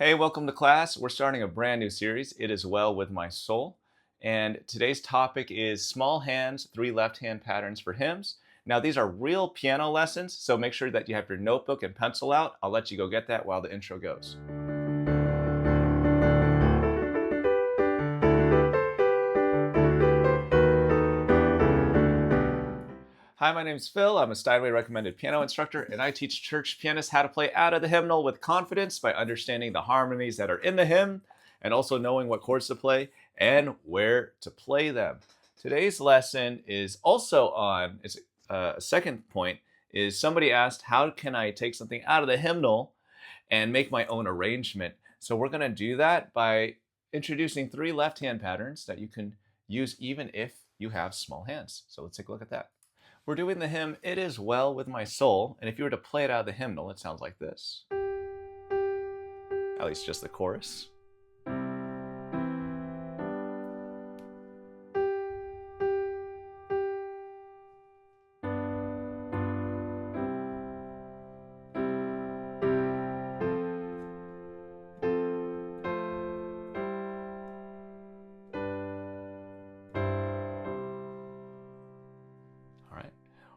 Hey, welcome to class. We're starting a brand new series, It Is Well With My Soul. And today's topic is small hands, 3 left hand patterns for hymns. Now, these are real piano lessons, so make sure that you have your notebook and pencil out. I'll let you go get that while the intro goes. Hi, my name is Phil. I'm a Steinway recommended piano instructor, and I teach church pianists how to play out of the hymnal with confidence by understanding the harmonies that are in the hymn and also knowing what chords to play and where to play them. Today's lesson is also on, a second point, is somebody asked, how can I take something out of the hymnal and make my own arrangement? So we're going to do that by introducing 3 left-hand patterns that you can use even if you have small hands. So let's take a look at that. We're doing the hymn, It Is Well With My Soul, and if you were to play it out of the hymnal, it sounds like this. At least just the chorus.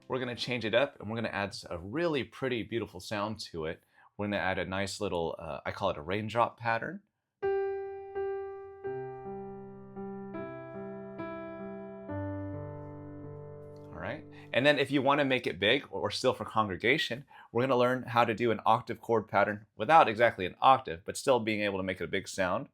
We're going to change it up and we're going to add a really pretty, beautiful sound to it. We're going to add a nice little, I call it a raindrop pattern. All right. And then if you want to make it big or still for congregation, we're going to learn how to do an octave chord pattern without exactly an octave, but still being able to make it a big sound.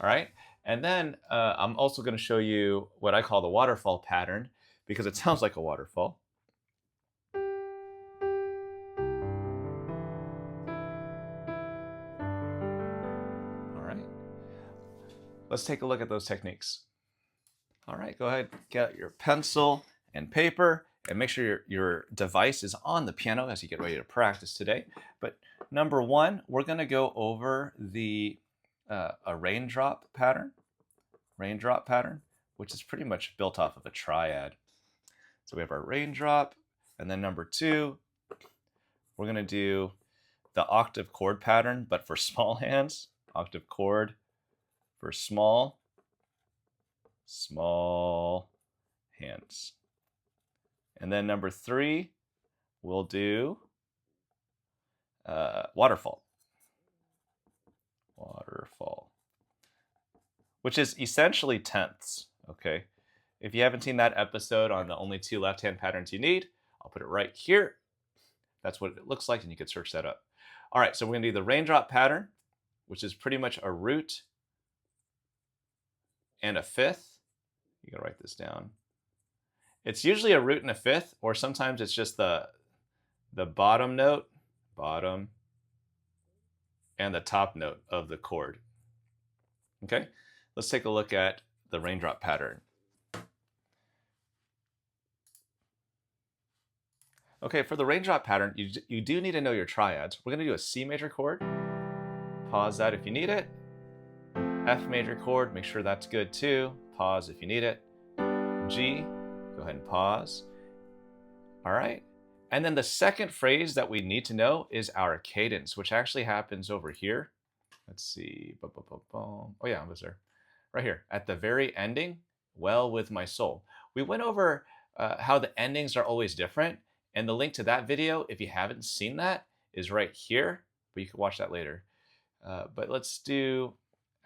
All right. And then I'm also going to show you what I call the waterfall pattern because it sounds like a waterfall. All right. Let's take a look at those techniques. All right, go ahead, get your pencil and paper and make sure your device is on the piano as you get ready to practice today. But number 1, we're going to go over a raindrop pattern, which is pretty much built off of a triad. So we have our raindrop, and then number 2, we're going to do the octave chord pattern, but for small hands, octave chord for small hands. And then number 3, we'll do waterfall, which is essentially tenths, okay? If you haven't seen that episode on the only 2 left-hand patterns you need, I'll put it right here. That's what it looks like, and you can search that up. All right, so we're gonna do the raindrop pattern, which is pretty much a root and a fifth. You gotta write this down. It's usually a root and a fifth, or sometimes it's just the bottom note, bottom, and the top note of the chord. Okay, let's take a look at the raindrop pattern. Okay, for the raindrop pattern, you do need to know your triads. We're going to do a C major chord. Pause that if you need it. F major chord, make sure that's good too. Pause if you need it. G, go ahead and pause. All right. And then the second phrase that we need to know is our cadence, which actually happens over here. Let's see. Oh yeah, it was there. Right here at the very ending, well with my soul. We went over how the endings are always different. And the link to that video, if you haven't seen that, is right here. But you can watch that later. But let's do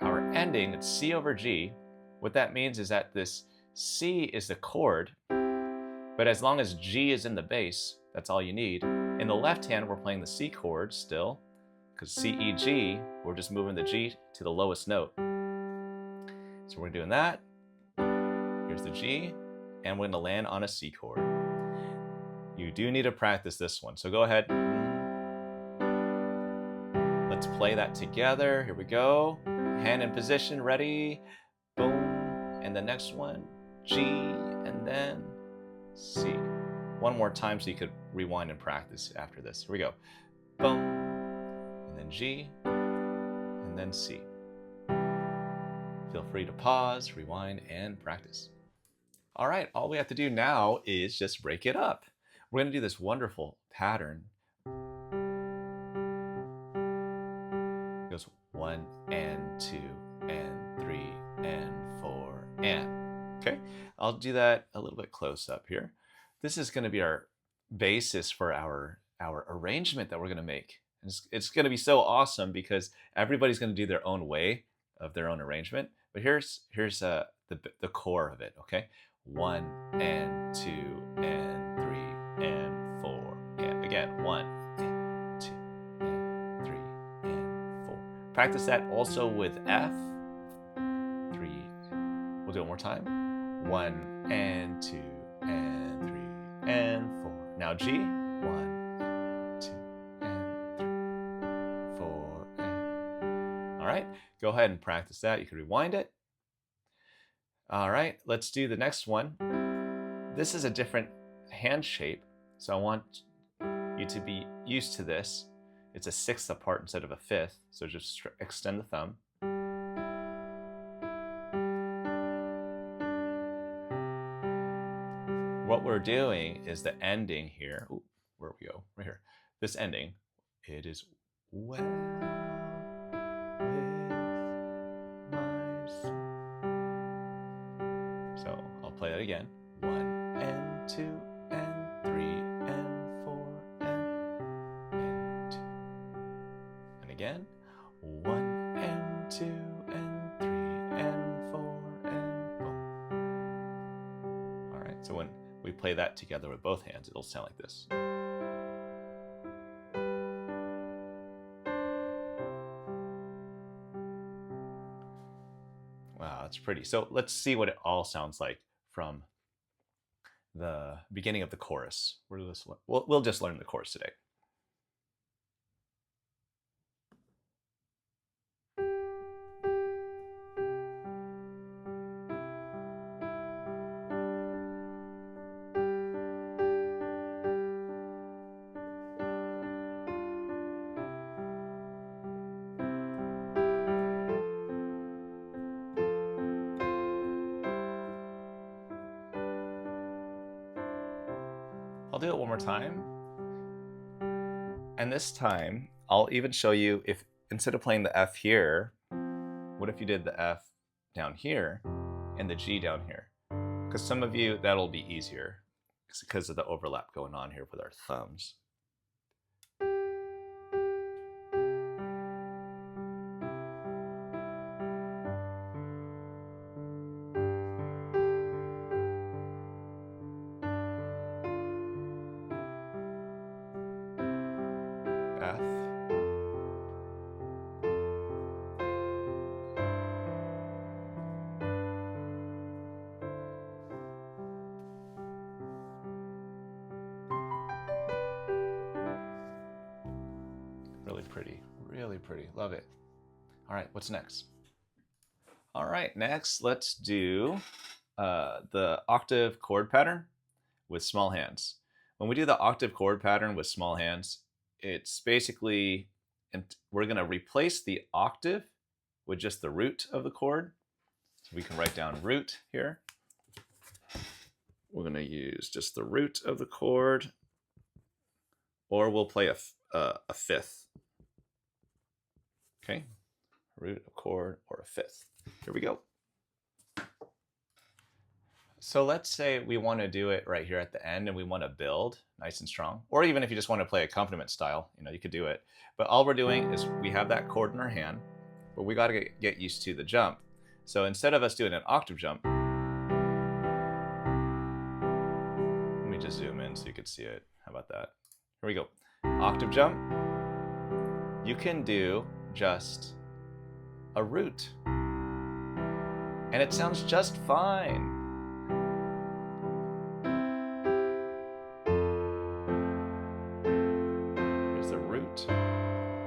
our ending. It's C over G. What that means is that this C is the chord. But as long as G is in the bass, that's all you need. In the left hand, we're playing the C chord still, because C, E, G, we're just moving the G to the lowest note. So we're doing that. Here's the G, and we're going to land on a C chord. You do need to practice this one, so go ahead. Let's play that together. Here we go. Hand in position, ready. Boom. And the next one, G, and then C. One more time so you could rewind and practice after this. Here we go. Boom, and then G, and then C. Feel free to pause, rewind, and practice. All right, all we have to do now is just break it up. we're going to do this wonderful pattern. It goes 1 and 2 and 3 and 4 and. Okay, I'll do that a little bit close up here. This is going to be our basis for our arrangement that we're going to make. It's going to be so awesome because everybody's going to do their own way of their own arrangement. But here's the core of it. Okay, 1 and 2 and 3 and 4 and again 1 and 2 and 3 and 4. Practice that also with F. 3. We'll do it one more time. 1 and 2 and 3 and 4. Now G. 1, 2, and 3, 4, and. All right, go ahead and practice that. You can rewind it. All right, let's do the next one. This is a different hand shape, so I want you to be used to this. It's a 1/6 apart instead of a 1/5, so just extend the thumb. What we're doing is the ending here. Ooh, where we go? Right here. This ending, it is well with my soul. So I'll play that again. 1 and 2 and 3 and 4 and 2. And again. 1 and 2 and 3 and 4 and boom. All right, so when we play that together with both hands, it'll sound like this. Wow, that's pretty. So let's see what it all sounds like from the beginning of the chorus. We'll just learn the chorus today. I'll do it one more time. And this time, I'll even show you if instead of playing the F here, what if you did the F down here and the G down here? Because some of you, that'll be easier. It's because of the overlap going on here with our thumbs. F. Really pretty, really pretty. Love it. All right, what's next? All right, next let's do the octave chord pattern with small hands. When we do the octave chord pattern with small hands, it's basically, and we're going to replace the octave with just the root of the chord. So we can write down root here. We're going to use just the root of the chord, or we'll play a 5th. Okay, root, a chord, or a 5th. Here we go. So let's say we want to do it right here at the end and we want to build nice and strong. Or even if you just want to play accompaniment style, you could do it. But all we're doing is we have that chord in our hand, but we got to get used to the jump. So instead of us doing an octave jump, let me just zoom in so you can see it. How about that? Here we go. Octave jump. You can do just a root. And it sounds just fine.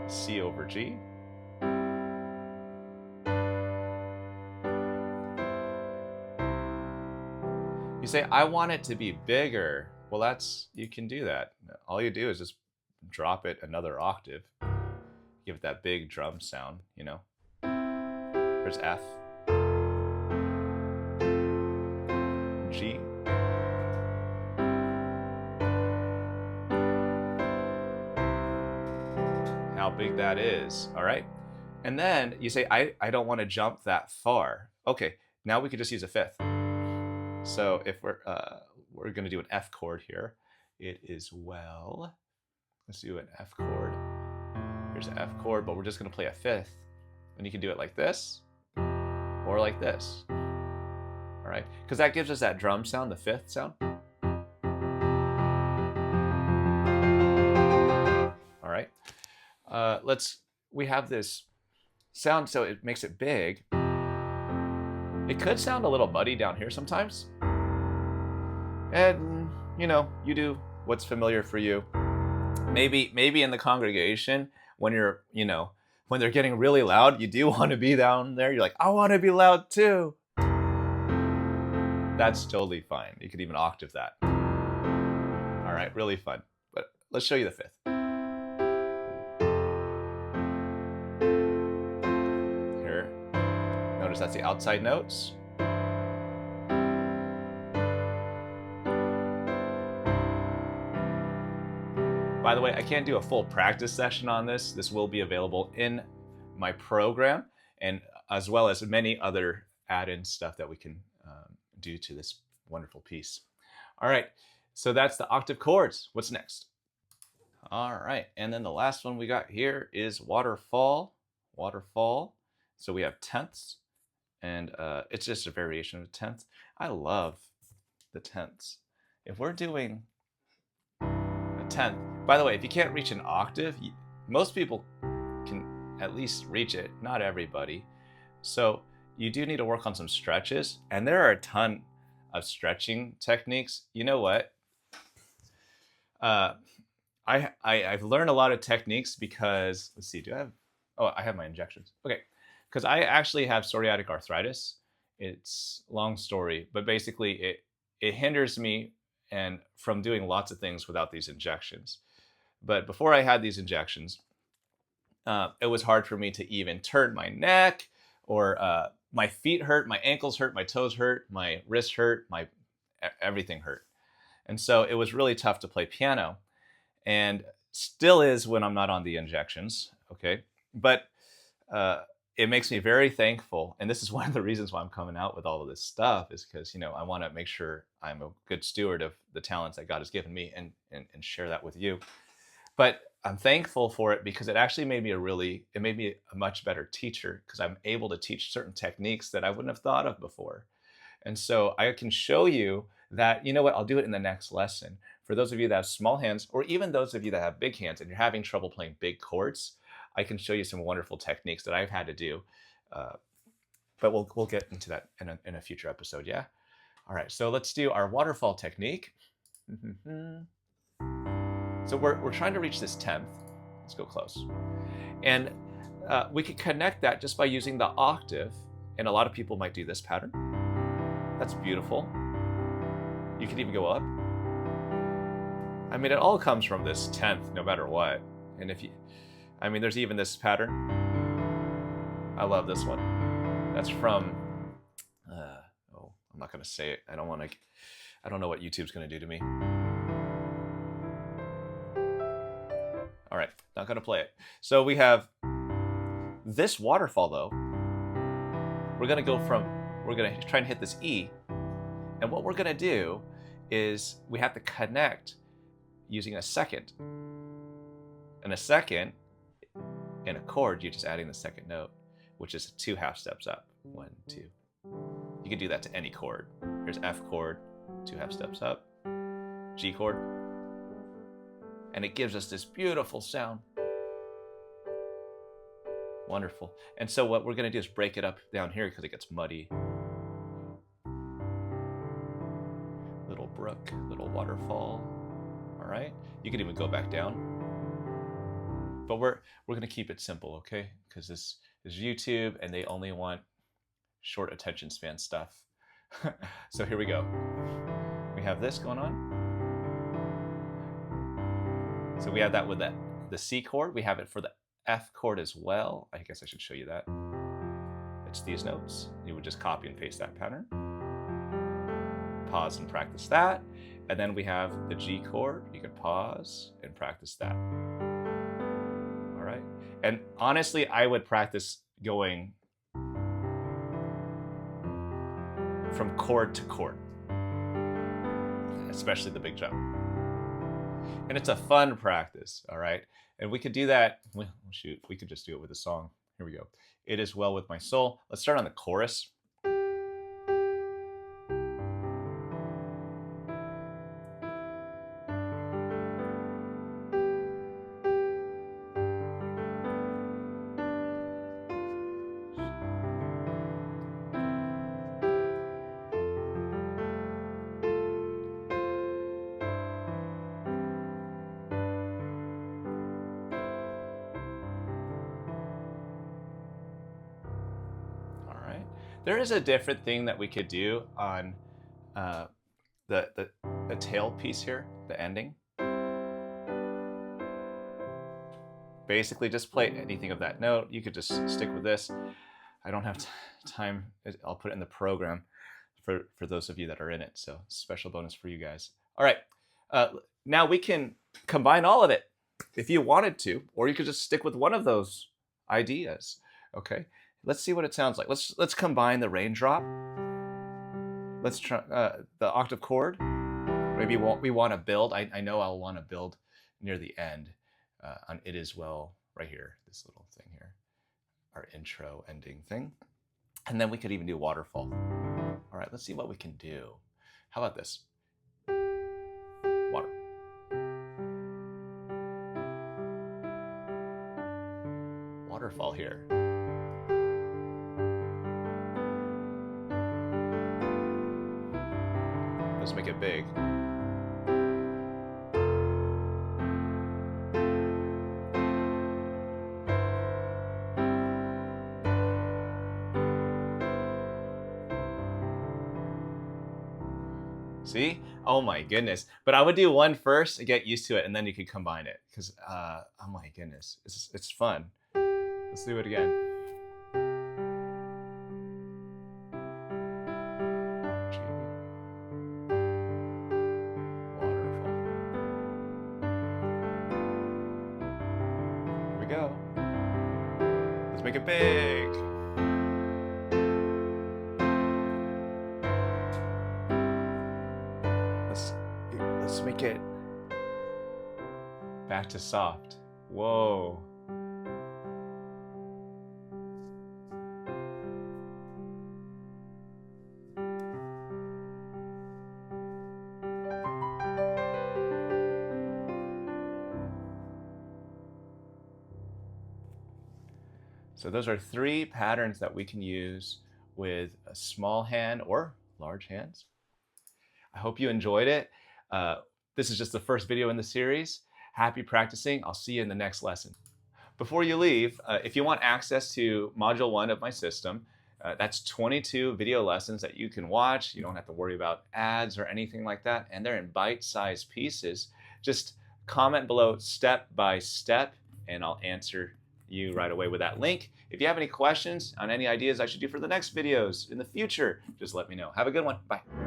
C over G. You say, I want it to be bigger. Well, you can do that. All you do is just drop it another octave. Give it that big drum sound, There's F. G. how big that is. All right. And then you say, I don't want to jump that far. Okay, now we could just use a fifth. So if we're going to do an F chord here, it is well. Let's do an F chord. Here's an F chord, but we're just going to play a fifth. And you can do it like this or like this. All right, because that gives us that drum sound, the fifth sound. All right, we have this sound, so it makes it big. It could sound a little muddy down here sometimes. And, you know, you do what's familiar for you. Maybe in the congregation, when you're, you know, when they're getting really loud, you do want to be down there. You're like, I want to be loud too. That's totally fine. You could even octave that. All right, really fun. But let's show you the fifth. Here, notice that's the outside notes. By the way, I can't do a full practice session on this. This will be available in my program, and as well as many other add-in stuff that we can do to this wonderful piece. All right, so that's the octave chords. What's next? All right, and then the last one we got here is waterfall. Waterfall. So we have tenths, and it's just a variation of tenths. I love the tenths. If we're doing a tenth, by the way, if you can't reach an octave, most people can at least reach it, not everybody. So you do need to work on some stretches, and there are a ton of stretching techniques. You know what? I've learned a lot of techniques because, let's see, I have my injections. Okay, because I actually have psoriatic arthritis. It's a long story, but basically it hinders me and from doing lots of things without these injections. But before I had these injections, it was hard for me to even turn my neck, or my feet hurt, my ankles hurt, my toes hurt, my wrists hurt, everything hurt. And so it was really tough to play piano, and still is when I'm not on the injections, okay? But it makes me very thankful, and this is one of the reasons why I'm coming out with all of this stuff, is because, you know, I want to make sure I'm a good steward of the talents that God has given me and share that with you. But I'm thankful for it because it actually made me a much better teacher, because I'm able to teach certain techniques that I wouldn't have thought of before. And so I can show you that, you know what, I'll do it in the next lesson. For those of you that have small hands, or even those of you that have big hands and you're having trouble playing big chords, I can show you some wonderful techniques that I've had to do. But we'll get into that in a future episode, yeah? All right, so let's do our waterfall technique. So we're trying to reach this 10th. Let's go close. And we could connect that just by using the octave. And a lot of people might do this pattern. That's beautiful. You could even go up. I mean, it all comes from this 10th, no matter what. And there's even this pattern. I love this one. That's from, I'm not gonna say it. I don't know what YouTube's gonna do to me. All right, not gonna play it. So we have this waterfall though. We're gonna try and hit this E. And what we're gonna do is we have to connect using a second. And a second, in a chord, you're just adding the second note, which is 2 half steps up. 1, 2. You can do that to any chord. Here's F chord, 2 half steps up, G chord. And it gives us this beautiful sound. Wonderful. And so what we're going to do is break it up down here because it gets muddy. Little brook, little waterfall. All right. You can even go back down. But we're going to keep it simple, okay? Because this is YouTube and they only want short attention span stuff. So here we go. We have this going on. So we have that with the C chord. We have it for the F chord as well. I guess I should show you that. It's these notes. You would just copy and paste that pattern. Pause and practice that. And then we have the G chord. You could pause and practice that. All right. right? And honestly, I would practice going from chord to chord, especially the big jump. And it's a fun practice, all right? And we could do that, well, shoot, we could just do it with a song. Here we go. It is well with my soul. Let's start on the chorus. There is a different thing that we could do on the tail piece here, the ending. Basically, just play anything of that note. You could just stick with this. I don't have time. I'll put it in the program for those of you that are in it. So special bonus for you guys. All right. Now we can combine all of it if you wanted to, or you could just stick with one of those ideas. Okay. Let's see what it sounds like. Let's combine the raindrop. Let's try the octave chord. Maybe we want to build. I know I'll want to build near the end on It Is Well right here. This little thing here, our intro ending thing, and then we could even do waterfall. All right, let's see what we can do. How about this? Water. Waterfall here. Let's make it big. See? Oh my goodness. But I would do one first to get used to it, and then you could combine it. Because, oh my goodness, it's fun. Let's do it again. Go. Let's make it big. Let's make it back to soft. Whoa. So those are 3 patterns that we can use with a small hand or large hands. I hope you enjoyed it. This is just the first video in the series. Happy practicing. I'll see you in the next lesson. Before you leave, if you want access to Module 1 of my system, that's 22 video lessons that you can watch. You don't have to worry about ads or anything like that, and they're in bite-sized pieces. Just comment below step by step, and I'll answer you right away with that link. If you have any questions on any ideas I should do for the next videos in the future, just let me know. Have a good one. Bye.